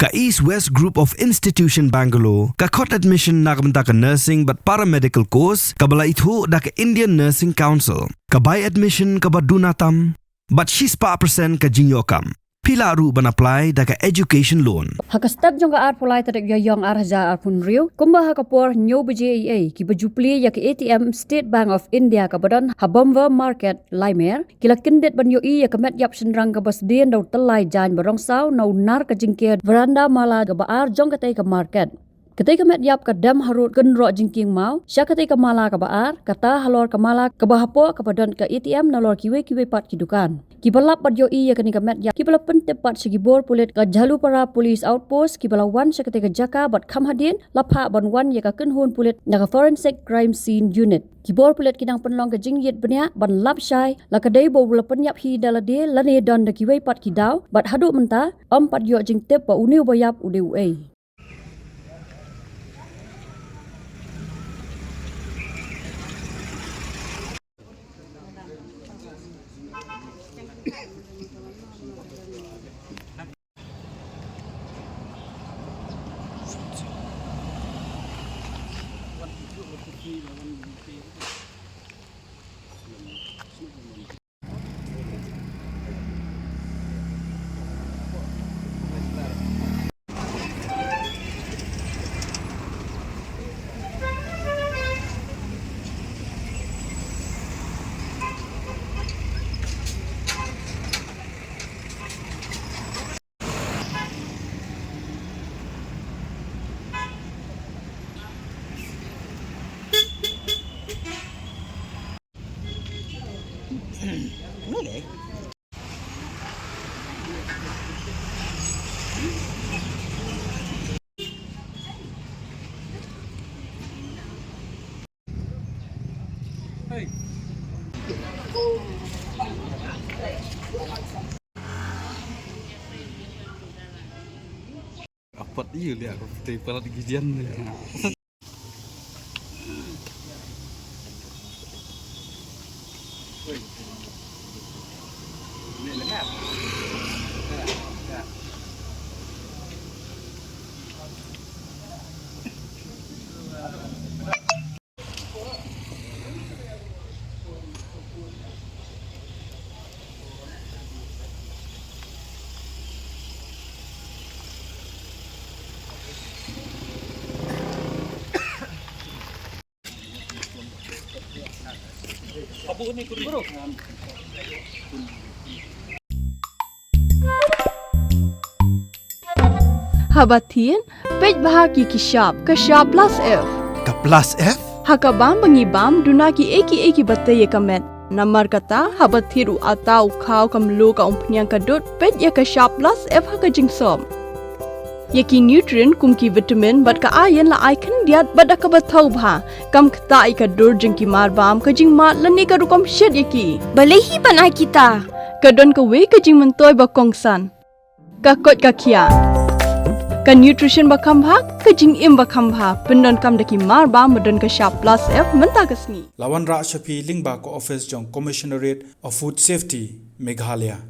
Ka East West Group of Institution Bangalore, ka court admission na kabenta ka nursing but paramedical course, kabala itu da ka Indian Nursing Council. Ka buy admission ka badunatam, but she's pa percent ka jinyokam. Pila ru ban apply da ka education loan. Hakastag jong ka pulay tarik yoyong arja arpun riu, kumba hakapor new BJA ki bajupli ya ki ATM State Bank of India ka badan Habomva Market Laimer, kila kindet ban yoi ya kamet yap senrang ka basdien daw telai jan barong saw na unar ka jingkir veranda mala ka baar jong katay ka market. Katay ka met yap ka dam harut genro jingking mau, siya katay ka mala ka baar, kata halor ka mala ka bahapo ka badan ka ATM na lor kiwe pat kidukan. Kibalap padyo iya kani kamet ya kibala pentepat sigibor pulit ka jalu para police outpost kibala wan sa ketika jaka bat kam hadin lapha ban wan ya ka kenhun pulit na forensic crime scene unit kibor pulit kinang penlong ka jingyet benya ban lap syai la kadai bo bula penyap hi dalade lane don da kiwei pat kidaw bat hadu menta padyo jing tep ba uniu bayap ude. Boleh. Hey. Apa dia lihat aku pala di gijian ni. Abu ni guru. Habatin, pej bahagi kishap, kashap plus F. Ka plus F? Hakabam bangibam dunaki eki batay kamet. Namar kata habathiru atau kau kamlu ka umpnyang kadut pej ya kashap plus F hakajingsom. Yaki nutrient kumki vitamin bat ka ayan la icon diat bada ka bathau bha kam kta ika dur jingki marbam ka jing mat lani ka rukom shed yaki balehi panai kita kadon ka we ka jing mentoy ba kongsan ka kot ka kia ka nutrition ba khambha ka jing im ba khambha pendon kam daki marbam badon ka sharp plus F menta kasni Lawan Ra Shafi Lingba ko office jong Commissionerate of Food Safety Meghalaya